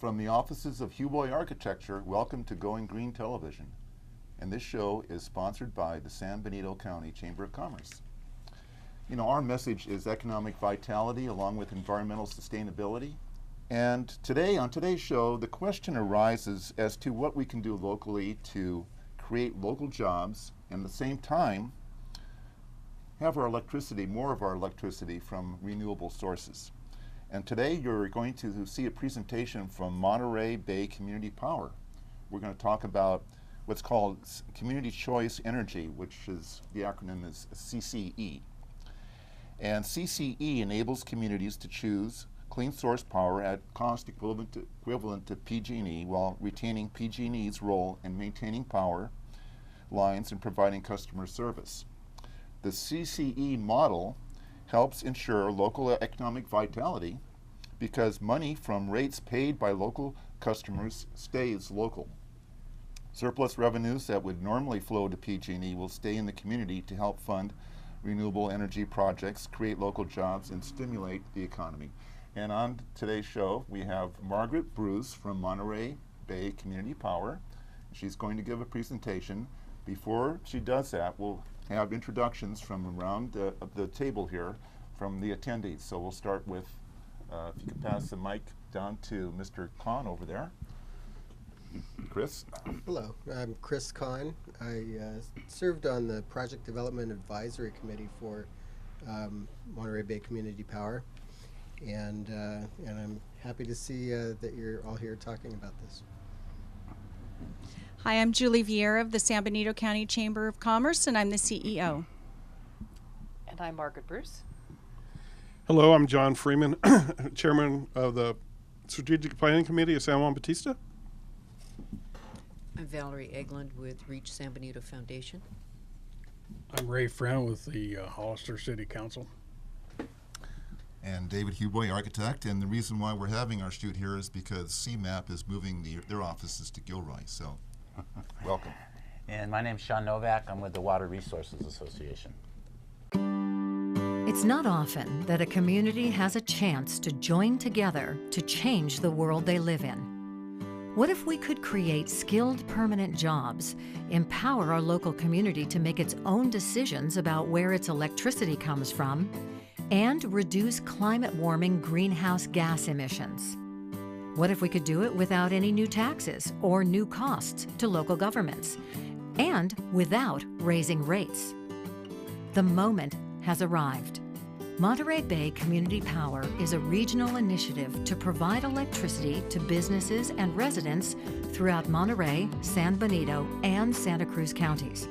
From the offices of Huboi Architecture, welcome to Going Green Television. And this show is sponsored by the San Benito County Chamber of Commerce. You know, our message is economic vitality along with environmental sustainability. And today, on today's show, the question arises as to what we can do locally to create local jobs and at the same time have our electricity, more of our electricity from renewable sources. And today you're going to see a presentation from Monterey Bay Community Power. We're going to talk about what's called Community Choice Energy, which is, the acronym is CCE. And CCE enables communities to choose clean source power at cost equivalent to PG&E while retaining PG&E's role in maintaining power lines and providing customer service. The CCE model helps ensure local economic vitality because money from rates paid by local customers stays local. Surplus revenues that would normally flow to PG&E will stay in the community to help fund renewable energy projects, create local jobs, and stimulate the economy. And on today's show, we have Margaret Bruce from Monterey Bay Community Power. She's going to give a presentation. Before she does that, we'll have introductions from around the table here from the attendees. So we'll start with, if you could pass the mic down to Mr. Kahn over there. Chris? Hello, I'm Chris Kahn. I served on the Project Development Advisory Committee for Monterey Bay Community Power, and I'm happy to see that you're all here talking about this. Hi, I'm Juli Vieira of the San Benito County Chamber of Commerce, and I'm the CEO. And I'm Margaret Bruce. Hello, I'm John Freeman, Chairman of the Strategic Planning Committee of San Juan Bautista. I'm Valerie Egland with Reach San Benito Foundation. I'm Ray Friend with the Hollister City Council. And David Huboi, architect, and the reason why we're having our shoot here is because CMAP is moving their offices to Gilroy, so welcome. And my name's Shawn Novack. I'm with the Water Resources Association. It's not often that a community has a chance to join together to change the world they live in. What if we could create skilled permanent jobs, empower our local community to make its own decisions about where its electricity comes from, and reduce climate warming greenhouse gas emissions? What if we could do it without any new taxes or new costs to local governments, and without raising rates? The moment has arrived. Monterey Bay Community Power is a regional initiative to provide electricity to businesses and residents throughout Monterey, San Benito, and Santa Cruz counties.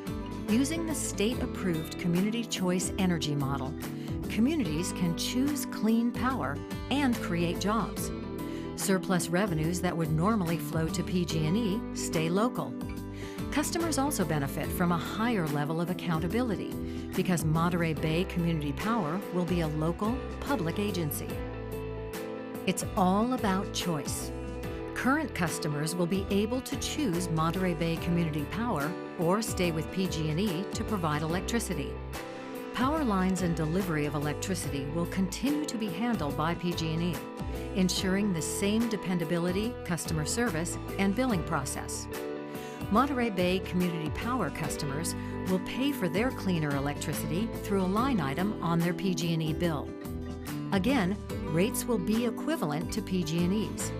Using the state-approved Community Choice Energy model, communities can choose clean power and create jobs. Surplus revenues that would normally flow to PG&E stay local. Customers also benefit from a higher level of accountability because Monterey Bay Community Power will be a local public agency. It's all about choice. Current customers will be able to choose Monterey Bay Community Power or stay with PG&E to provide electricity. Power lines and delivery of electricity will continue to be handled by PG&E, ensuring the same dependability, customer service, and billing process. Monterey Bay Community Power customers will pay for their cleaner electricity through a line item on their PG&E bill. Again, rates will be equivalent to PG&E's.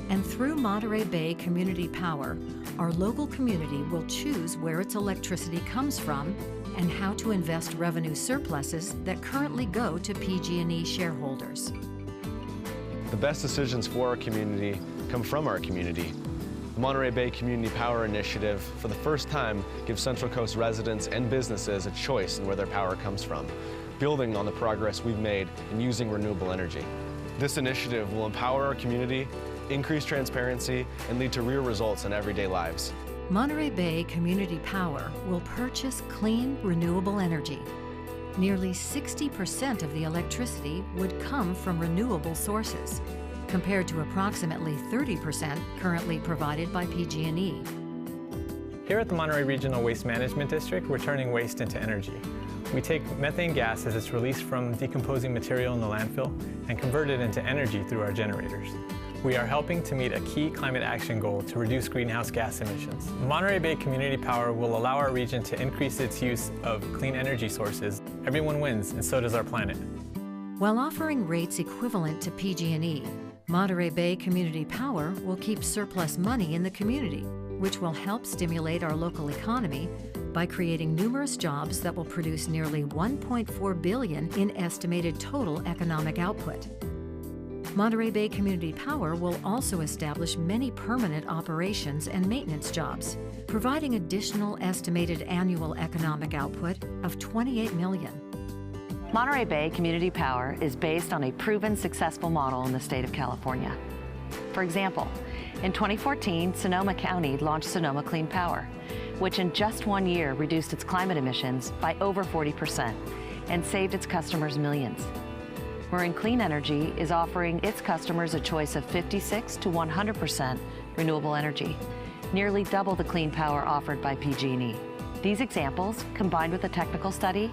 And through Monterey Bay Community Power, our local community will choose where its electricity comes from and how to invest revenue surpluses that currently go to PG&E shareholders. The best decisions for our community come from our community. The Monterey Bay Community Power Initiative, for the first time, gives Central Coast residents and businesses a choice in where their power comes from, building on the progress we've made in using renewable energy. This initiative will empower our community, increase transparency, and lead to real results in everyday lives. Monterey Bay Community Power will purchase clean, renewable energy. Nearly 60% of the electricity would come from renewable sources, compared to approximately 30% currently provided by PG&E. Here at the Monterey Regional Waste Management District, we're turning waste into energy. We take methane gas as it's released from decomposing material in the landfill and convert it into energy through our generators. we are helping to meet a key climate action goal to reduce greenhouse gas emissions. Monterey Bay Community Power will allow our region to increase its use of clean energy sources. Everyone wins, and so does our planet. While offering rates equivalent to PG&E, Monterey Bay Community Power will keep surplus money in the community, which will help stimulate our local economy by creating numerous jobs that will produce nearly $1.4 billion in estimated total economic output. Monterey Bay Community Power will also establish many permanent operations and maintenance jobs, providing additional estimated annual economic output of $28 million. Monterey Bay Community Power is based on a proven successful model in the state of California. For example, in 2014, Sonoma County launched Sonoma Clean Power, which in just 1 year reduced its climate emissions by over 40% and saved its customers millions. Marin Clean Energy is offering its customers a choice of 56 to 100% renewable energy, nearly double the clean power offered by PG&E. These examples, combined with a technical study,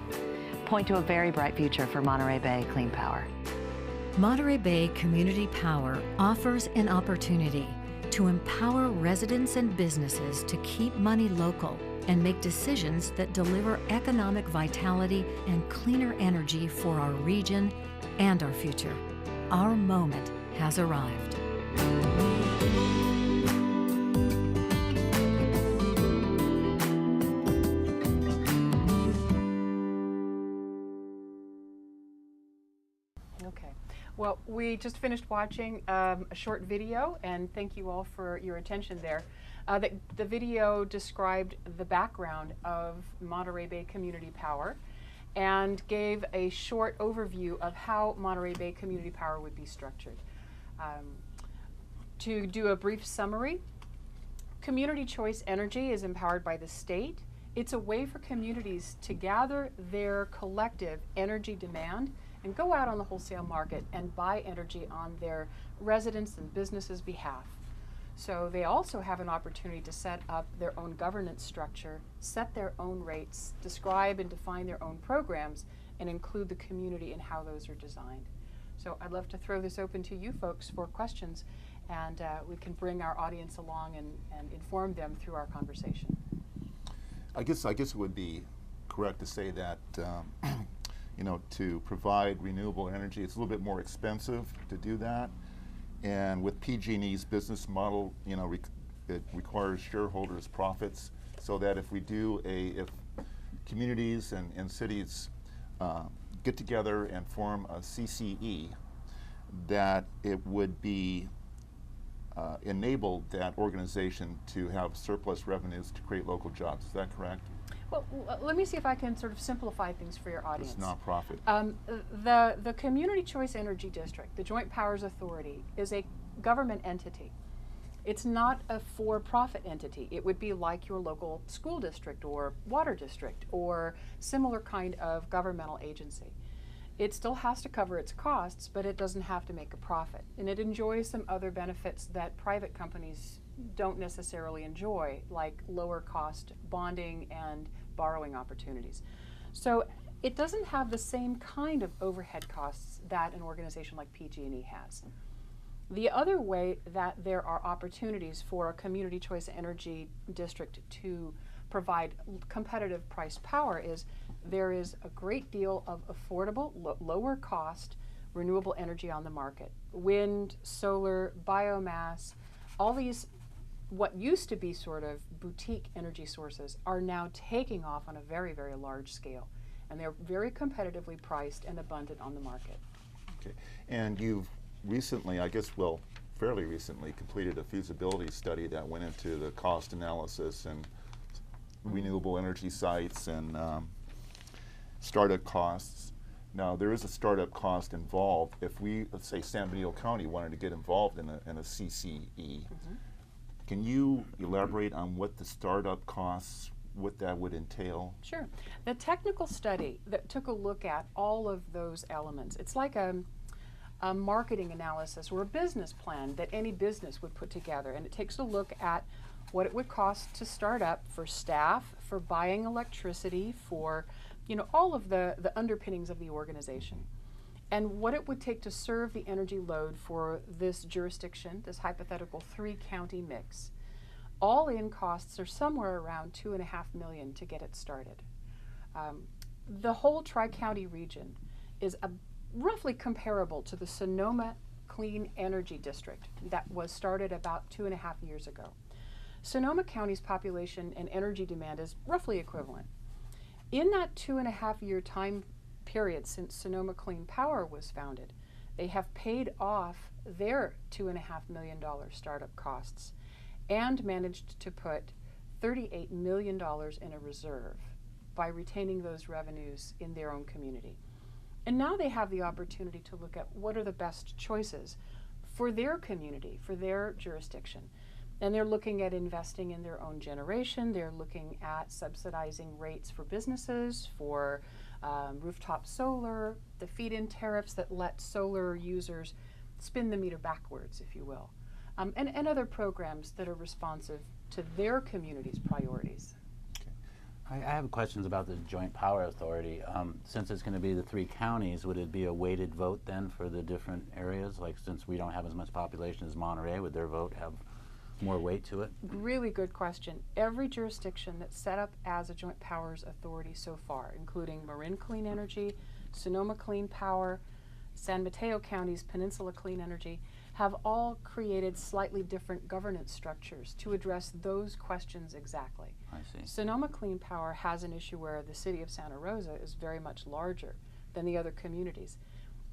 point to a very bright future for Monterey Bay Clean Power. Monterey Bay Community Power offers an opportunity to empower residents and businesses to keep money local and make decisions that deliver economic vitality and cleaner energy for our region and our future. Our moment has arrived. Okay. Well, we just finished watching a short video, and thank you all for your attention there. The video described the background of Monterey Bay Community Power and gave a short overview of how Monterey Bay Community Power would be structured. To do a brief summary, Community Choice Energy is empowered by the state. It's a way for communities to gather their collective energy demand and go out on the wholesale market and buy energy on their residents' and businesses' behalf. So they also have an opportunity to set up their own governance structure, set their own rates, describe and define their own programs, and include the community in how those are designed. So I'd love to throw this open to you folks for questions, and we can bring our audience along and inform them through our conversation. I guess it would be correct to say that you know, to provide renewable energy, it's a little bit more expensive to do that. And with PG&E's business model, you know, it requires shareholders' profits, so that if communities and cities get together and form a CCE, that it would be enable that organization to have surplus revenues to create local jobs. Is that correct? Well, let me see if I can sort of simplify things for your audience. It's nonprofit. The Community Choice Energy District, the Joint Powers Authority, is a government entity. It's not a for-profit entity. It would be like your local school district or water district or similar kind of governmental agency. It still has to cover its costs, but it doesn't have to make a profit. And it enjoys some other benefits that private companies don't necessarily enjoy, like lower cost bonding and borrowing opportunities. So it doesn't have the same kind of overhead costs that an organization like PG&E has. The other way that there are opportunities for a Community Choice Energy District to provide competitive price power is there is a great deal of affordable, lower cost renewable energy on the market. Wind, solar, biomass, all these what used to be sort of boutique energy sources are now taking off on a very, very large scale. And they're very competitively priced and abundant on the market. Okay. And you've recently, I guess, well, fairly recently, completed a feasibility study that went into the cost analysis and renewable energy sites and startup costs. Now, there is a startup cost involved. If we, let's say, San Benito County wanted to get involved in a CCE, mm-hmm. Can you elaborate on what the startup costs, what that would entail? Sure. The technical study that took a look at all of those elements, it's like a marketing analysis or a business plan that any business would put together, and it takes a look at what it would cost to start up for staff, for buying electricity, for all of the underpinnings of the organization. and what it would take to serve the energy load for this jurisdiction, this hypothetical 3-county mix. All-in costs are somewhere around $2.5 million to get it started. The whole Tri-County region is roughly comparable to the Sonoma Clean Energy District that was started about 2.5 years ago. Sonoma County's population and energy demand is roughly equivalent. In that 2.5-year time period since Sonoma Clean Power was founded, they have paid off their $2.5 million startup costs and managed to put $38 million in a reserve by retaining those revenues in their own community. And now they have the opportunity to look at what are the best choices for their community, for their jurisdiction. And they're looking at investing in their own generation. They're looking at subsidizing rates for businesses, for rooftop solar, the feed-in tariffs that let solar users spin the meter backwards, if you will, and other programs that are responsive to their community's priorities. I have questions about the Joint Power Authority. Since it's going to be the 3 counties, would it be a weighted vote then for the different areas? Like, since we don't have as much population as Monterey, would their vote have more weight to it? Really good question. Every jurisdiction that's set up as a Joint Powers Authority so far, including Marin Clean Energy, Sonoma Clean Power, San Mateo County's Peninsula Clean Energy, have all created slightly different governance structures to address those questions exactly. I see. Sonoma Clean Power has an issue where the city of Santa Rosa is very much larger than the other communities.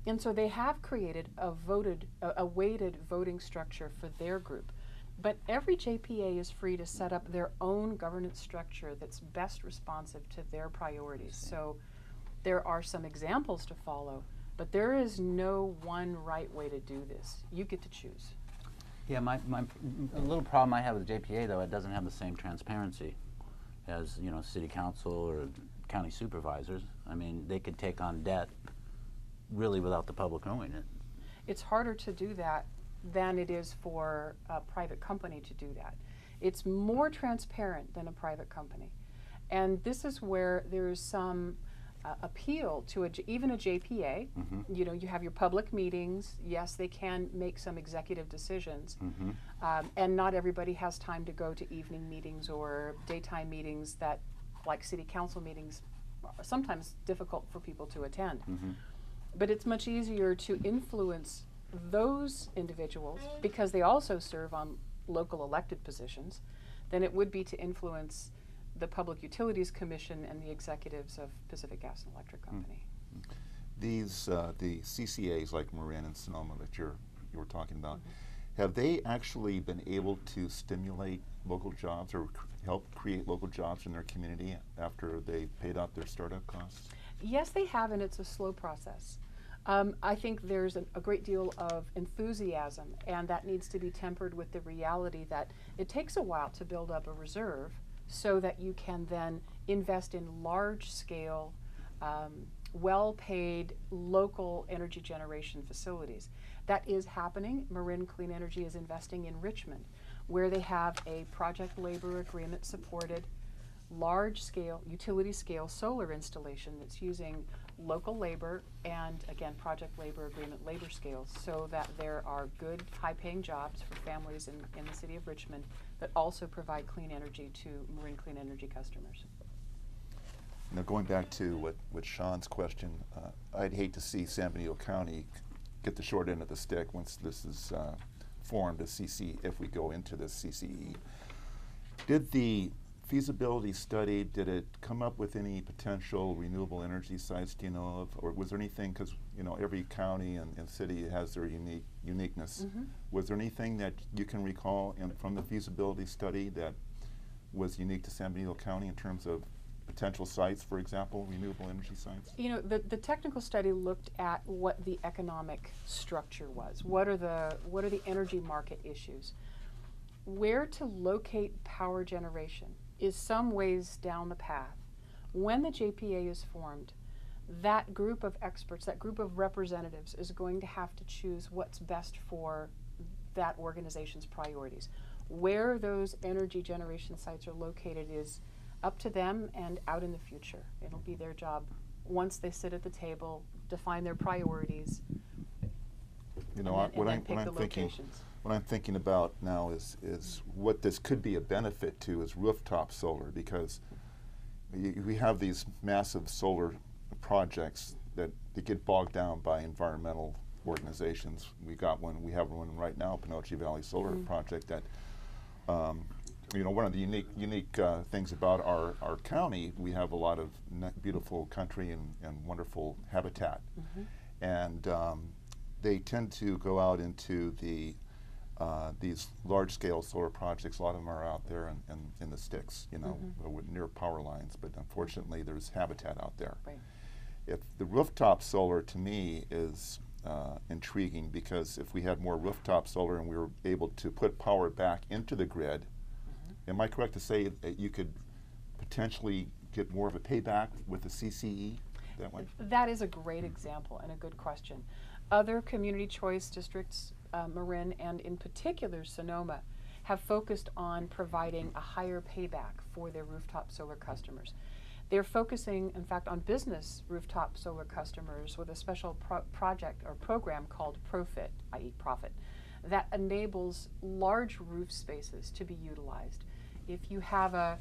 And so they have created a weighted voting structure for their group. But every JPA is free to set up their own governance structure that's best responsive to their priorities. So there are some examples to follow, but there is no one right way to do this. You get to choose. Yeah, a little problem I have with JPA, though, it doesn't have the same transparency as, you know, city council or county supervisors. I mean, they could take on debt really without the public knowing it. It's harder to do that than it is for a private company to do that. It's more transparent than a private company. And this is where there is some appeal to even a JPA. Mm-hmm. You know, you have your public meetings. Yes, they can make some executive decisions. Mm-hmm. And not everybody has time to go to evening meetings or daytime meetings that, like city council meetings, are sometimes difficult for people to attend. Mm-hmm. But it's much easier to influence those individuals, because they also serve on local elected positions, than it would be to influence the Public Utilities Commission and the executives of Pacific Gas and Electric Company. These the CCAs like Marin and Sonoma that you were talking about, have they actually been able to stimulate local jobs or help create local jobs in their community after they paid off their startup costs? Yes, they have, and it's a slow process. I think there's a great deal of enthusiasm, and that needs to be tempered with the reality that it takes a while to build up a reserve so that you can then invest in large-scale, well-paid local energy generation facilities. That is happening. Marin Clean Energy is investing in Richmond, where they have a project labor agreement supported large-scale, utility-scale solar installation that's using local labor and, again, project labor agreement labor scales, so that there are good, high-paying jobs for families in the city of Richmond that also provide clean energy to Marin Clean Energy customers. Now, going back to what Shawn's question, I'd hate to see San Benito County get the short end of the stick once this is formed as CC, if we go into this CCE. Did the feasibility study, did it come up with any potential renewable energy sites, do you know of? Or was there anything, because you know every county and city has their uniqueness. Mm-hmm. Was there anything that you can recall from the feasibility study that was unique to San Benito County in terms of potential sites, for example, renewable energy sites? You know, the technical study looked at what the economic structure was. What are the energy market issues? Where to locate power generation is some ways down the path. When the JPA is formed, that group of experts, that group of representatives is going to have to choose what's best for that organization's priorities. Where those energy generation sites are located is up to them and out in the future. It'll be their job once they sit at the table, define their priorities, You know, and then pick the thinking, locations. what I'm thinking about now is what this could be a benefit to is rooftop solar, because we have these massive solar projects that they get bogged down by environmental organizations. We have one right now, Pinocchio Valley Solar Project, that you know, one of the unique things about our county, we have a lot of beautiful country and wonderful habitat, and they tend to go out into these large-scale solar projects. A lot of them are out there in the sticks, you know, near power lines. But unfortunately, there's habitat out there. Right. If the rooftop solar, to me, is intriguing, because if we had more rooftop solar and we were able to put power back into the grid, am I correct to say that you could potentially get more of a payback with the CCE that way? That is a great example and a good question. Other community choice districts, Marin and in particular Sonoma, have focused on providing a higher payback for their rooftop solar customers. They're focusing, in fact, on business rooftop solar customers with a special project or program called Profit, i.e. profit, that enables large roof spaces to be utilized. If you have a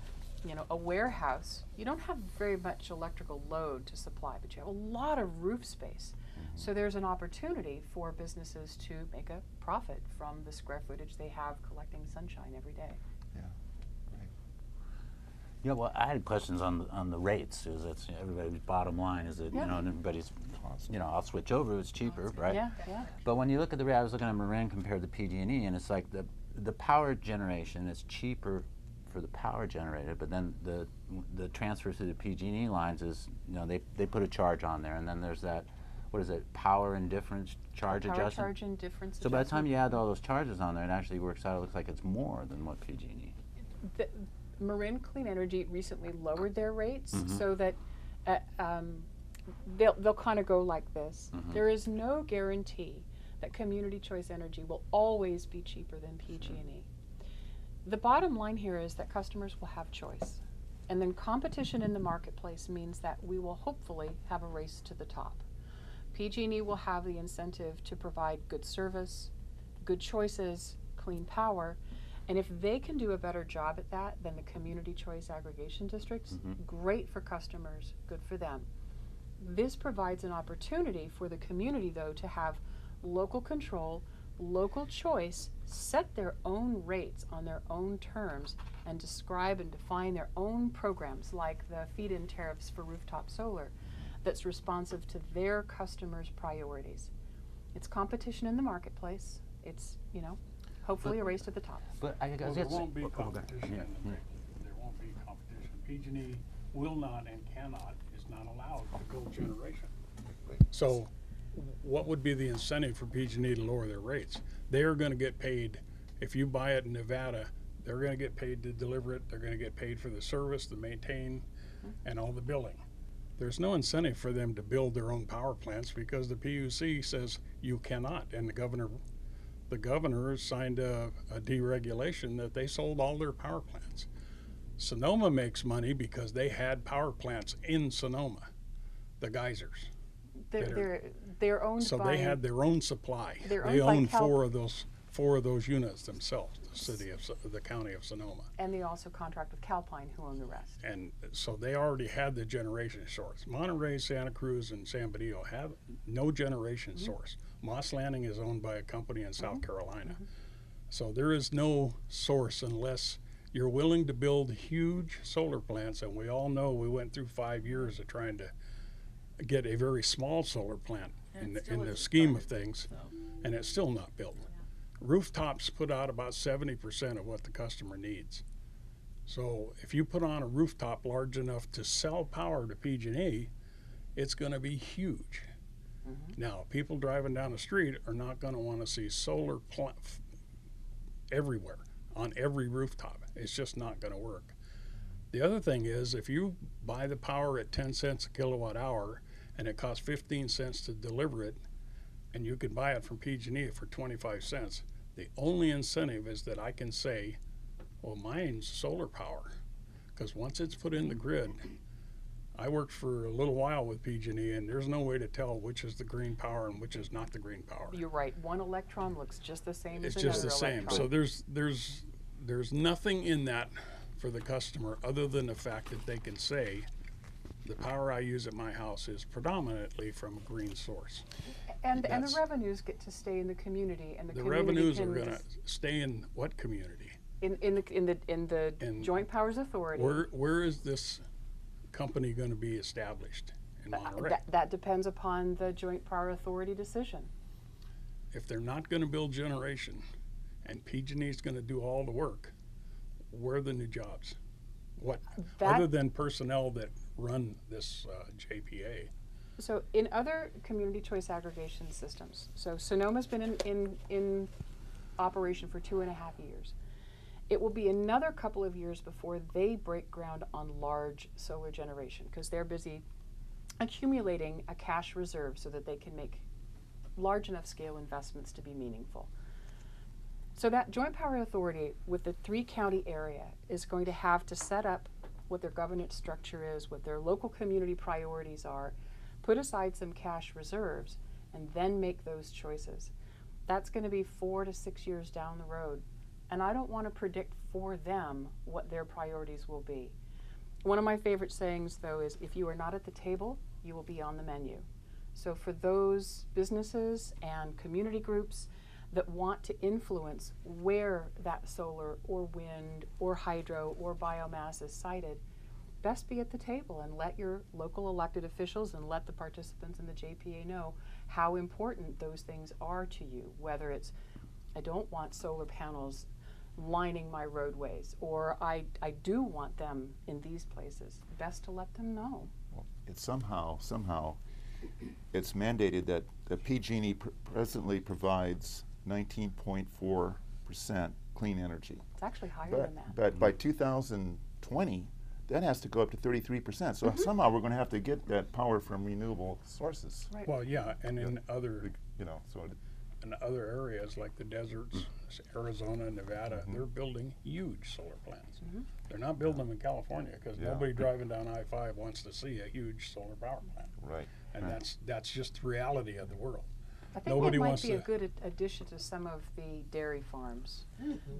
warehouse, you don't have very much electrical load to supply, but you have a lot of roof space. So there's an opportunity for businesses to make a profit from the square footage they have collecting sunshine every day. Yeah, right. Yeah, well, I had questions on the rates. Is it's everybody's bottom line? Is it and everybody's I'll switch over. It's cheaper, right? Yeah, yeah. But when you look at the rate, I was looking at Marin compared to PG&E, and it's like the power generation is cheaper for the power generated, but then the transfer through the PG&E lines is they put a charge on there, and then there's that. What is it? Power and difference charge adjustment? Power charge and difference So by the time you add all those charges on there, it actually works out. It looks like it's more than what PG&E. Marin Clean Energy recently lowered their rates so that they'll kind of go like this. There is no guarantee that community choice energy will always be cheaper than PG&E. The bottom line here is that customers will have choice, and then competition in the marketplace means that we will hopefully have a race to the top. PG&E will have the incentive to provide good service, good choices, clean power, and if they can do a better job at that than the community choice aggregation districts, great for customers, good for them. This provides an opportunity for the community, though, to have local control, local choice, set their own rates on their own terms, and describe and define their own programs, like the feed-in tariffs for rooftop solar, that's responsive to their customers' priorities. It's competition in the marketplace. It's, hopefully a race to the top. But I guess there won't be competition in the rate. There won't be competition. PG&E will not and cannot, is not allowed to build generation. So what would be the incentive for PG&E to lower their rates? They are going to get paid. If you buy it in Nevada, they're going to get paid to deliver it. They're going to get paid for the service, the maintain, and all the billing. There's no incentive for them to build their own power plants because the PUC says you cannot, and the governor signed a deregulation that they sold all their power plants. Sonoma makes money because they had power plants in Sonoma, the geysers. Their own. So they had their own supply. They own four of those units themselves, the county of Sonoma. And they also contract with Calpine, who own the rest. And so they already had the generation source. Monterey, Santa Cruz, and San Benito have no generation source. Moss Landing is owned by a company in South Carolina. So there is no source unless you're willing to build huge solar plants. And we all know we went through 5 years of trying to get a very small solar plant in the scheme of things, and it's still not built. Rooftops put out about 70% of what the customer needs. So if you put on a rooftop large enough to sell power to PG&E, it's going to be huge. Now, people driving down the street are not going to want to see solar everywhere on every rooftop. It's just not going to work. The other thing is, if you buy the power at 10 cents a kilowatt hour and it costs 15 cents to deliver it, and you can buy it from PG&E for 25 cents, the only incentive is that I can say, well, mine's solar power, because once it's put in the grid, I worked for a little while with PG&E, and there's no way to tell which is the green power and which is not the green power. You're right. One electron looks just the same It's as just another the same. electron. So there's nothing in that for the customer other than the fact that they can say the power I use at my house is predominantly from a green source. And the revenues get to stay in the community, and the community revenues can are going to stay in what community? in the Joint Powers Authority. Where is this company going to be established in Monterey? That depends upon the Joint Power Authority decision. If they're not going to build generation, and PG&E is going to do all the work, where are the new jobs? What other than personnel that run this JPA? So in other community choice aggregation systems, so Sonoma's been in operation for 2.5 years. It will be another couple of years before they break ground on large solar generation, because they're busy accumulating a cash reserve so that they can make large enough scale investments to be meaningful. So that Joint Power Authority with the 3-county area is going to have to set up what their governance structure is, what their local community priorities are, put aside some cash reserves, and then make those choices. That's going to be 4 to 6 years down the road. And I don't want to predict for them what their priorities will be. One of my favorite sayings, though, is if you are not at the table, you will be on the menu. So for those businesses and community groups that want to influence where that solar or wind or hydro or biomass is sited, best be at the table and let your local elected officials and let the participants in the JPA know how important those things are to you, whether it's I don't want solar panels lining my roadways, or I do want them in these places. Best to let them know. Well, it's somehow it's mandated that the PG&E presently provides 19.4% clean energy. It's actually higher than that. But by 2020, that has to go up to 33%. So somehow we're going to have to get that power from renewable sources. Right. Well, yeah, and in other so in other areas like the deserts, Arizona, Nevada, they're building huge solar plants. They're not building them in California because nobody driving down I-5 wants to see a huge solar power plant. Right. And that's just the reality of the world. I think Nobody that might wants be a good addition to some of the dairy farms.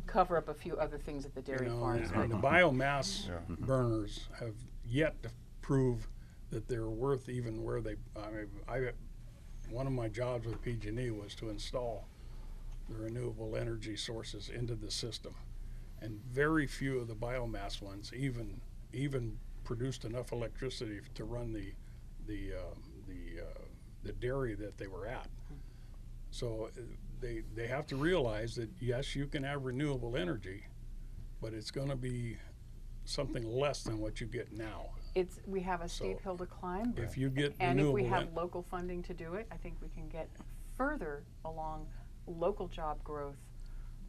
Cover up a few other things at the dairy farms. And the biomass burners have yet to prove that they're worth even where they. One of my jobs with PG&E was to install the renewable energy sources into the system, and very few of the biomass ones even produced enough electricity to run the dairy that they were at. So they have to realize that yes, you can have renewable energy, but it's going to be something less than what you get now. We have a steep hill to climb. If you get and if we have local funding to do it, I think we can get further along local job growth,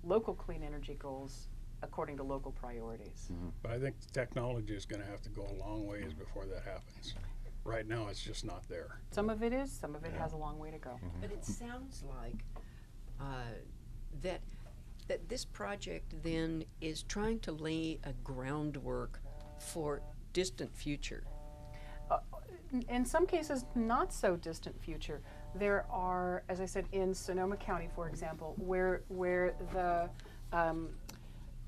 local clean energy goals, according to local priorities. But I think the technology is going to have to go a long ways before that happens. Right now, it's just not there. Some of it is, some of it has a long way to go. But it sounds like that this project then is trying to lay a groundwork for distant future. In some cases, not so distant future. There are, as I said, in Sonoma County, for example, where the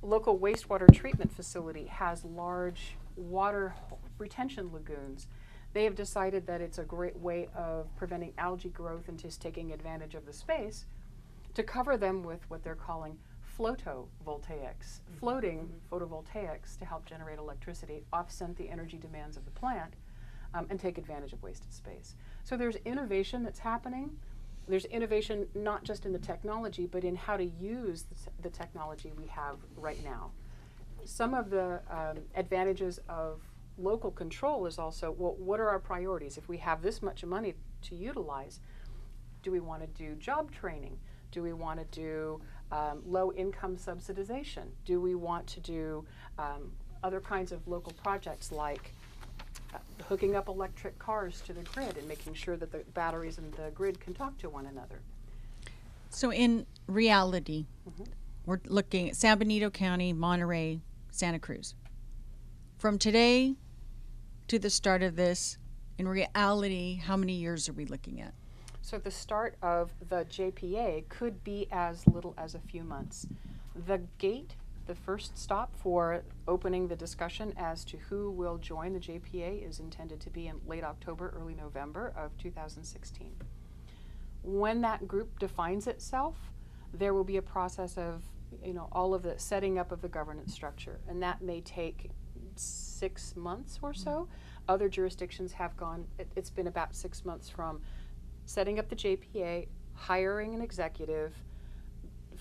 local wastewater treatment facility has large water retention lagoons. They have decided that it's a great way of preventing algae growth and just taking advantage of the space to cover them with what they're calling photovoltaics, floating photovoltaics to help generate electricity, offset the energy demands of the plant, and take advantage of wasted space. So there's innovation that's happening. There's innovation not just in the technology, but in how to use the technology we have right now. Some of the advantages of local control is also, well, what are our priorities? If we have this much money to utilize, do we want to do job training? Do we want to do low-income subsidization? Do we want to do other kinds of local projects like hooking up electric cars to the grid and making sure that the batteries and the grid can talk to one another? So in reality, we're looking at San Benito County, Monterey, Santa Cruz. From today to the start of this, in reality, how many years are we looking at? So the start of the JPA could be as little as a few months. The gate, the first stop for opening the discussion as to who will join the JPA, is intended to be in late October, early November of 2016. When that group defines itself, there will be a process of, all of the setting up of the governance structure, and that may take 6 months or so. Other jurisdictions have gone, it's been about 6 months from setting up the JPA, hiring an executive,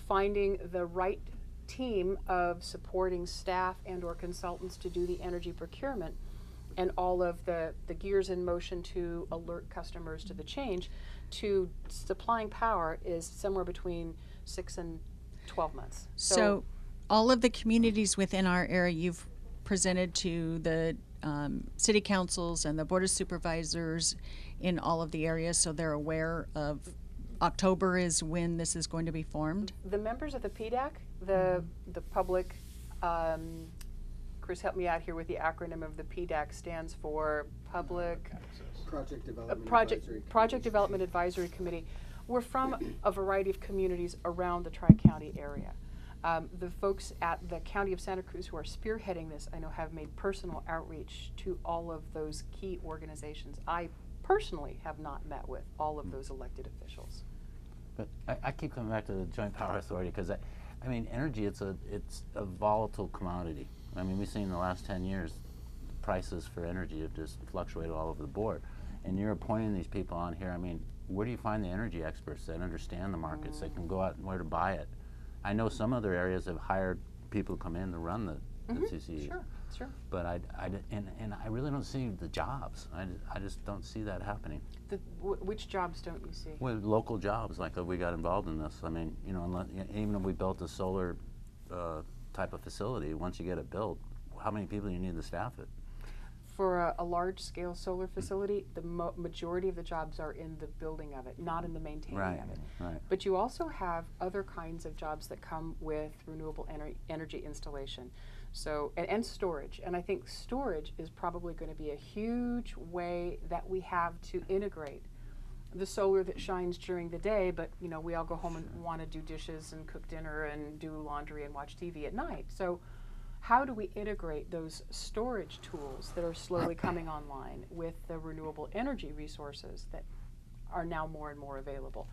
finding the right team of supporting staff and or consultants to do the energy procurement, and all of the gears in motion to alert customers to the change, to supplying power is somewhere between 6 and 12 months. So all of the communities within our area you've presented to the city councils and the board of supervisors in all of the areas, so they're aware of October is when this is going to be formed? The members of the PDAC, the public, Chris, help me out here with the acronym of the PDAC, stands for Public Project Development Project Development Advisory Committee. We're from a variety of communities around the Tri-County area. The folks at the County of Santa Cruz who are spearheading this, I know, have made personal outreach to all of those key organizations. I personally have not met with all of those elected officials. But I keep coming back to the Joint Power Authority because, I mean, energy, it's a volatile commodity. I mean, we've seen in the last 10 years, prices for energy have just fluctuated all over the board. And you're appointing these people on here. I mean, where do you find the energy experts that understand the markets, that can go out and where to buy it? I know some other areas have hired people to come in to run the CCE. Sure. But I really don't see the jobs. I just don't see that happening. Which jobs don't you see? Well, local jobs, like we got involved in this. I mean, even if we built a solar type of facility, once you get it built, how many people do you need to staff it? For a large-scale solar facility, the majority of the jobs are in the building of it, not in the maintaining of it. Right. But you also have other kinds of jobs that come with renewable energy installation, so and storage. And I think storage is probably going to be a huge way that we have to integrate the solar that shines during the day, but we all go home and want to do dishes and cook dinner and do laundry and watch TV at night. So how do we integrate those storage tools that are slowly coming online with the renewable energy resources that are now more and more available?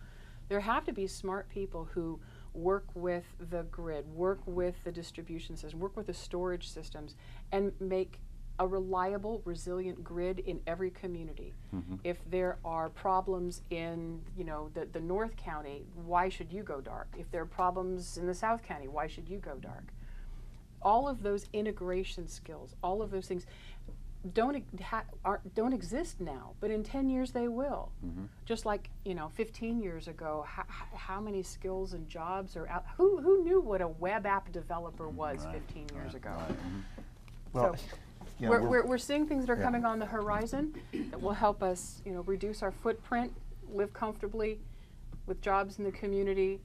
There have to be smart people who work with the grid, work with the distribution system, work with the storage systems, and make a reliable, resilient grid in every community. If there are problems in the North County, why should you go dark? If there are problems in the South County, why should you go dark? All of those integration skills, all of those things don't exist now, but in 10 years they will. Just like 15 years ago, how many skills and jobs are out? Who knew what a web app developer was 15 years ago? Well, so we're seeing things that are coming on the horizon that will help us reduce our footprint, live comfortably with jobs in the community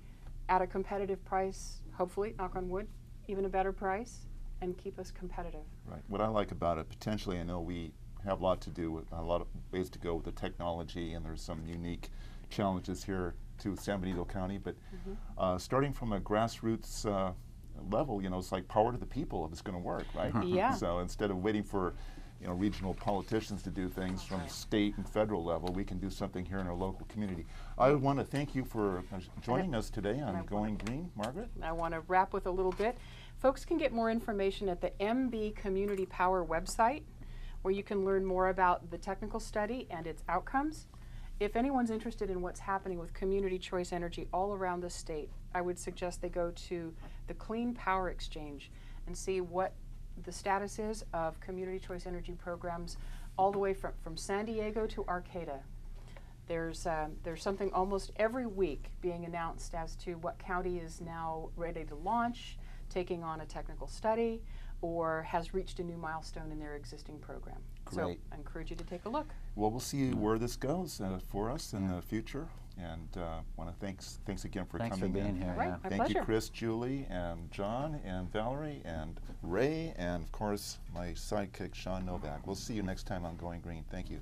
at a competitive price, hopefully, knock on wood, even a better price, and keep us competitive. Right. What I like about it, potentially, I know we have a lot to do with a lot of ways to go with the technology, and there's some unique challenges here to San Benito County, but starting from a grassroots level, it's like power to the people if it's going to work, right? Yeah. So instead of waiting for regional politicians to do things from state and federal level, we can do something here in our local community. I want to thank you for joining us today on Going Green, Margaret. I want to wrap with a little bit. Folks can get more information at the MB Community Power website, where you can learn more about the technical study and its outcomes. If anyone's interested in what's happening with community choice energy all around the state, I would suggest they go to the Clean Power Exchange and see what the status is of community choice energy programs all the way from San Diego to Arcata. There's something almost every week being announced as to what county is now ready to launch, taking on a technical study, or has reached a new milestone in their existing program. Great. So I encourage you to take a look. Well, we'll see where this goes for us in the future. And want to thanks again for Thanks for coming being in. here. Right, Yeah. my Thank you, pleasure. Chris, Julie, and John, and Valerie, and Ray, and of course my sidekick Shawn Novack. We'll see you next time on Going Green. Thank you.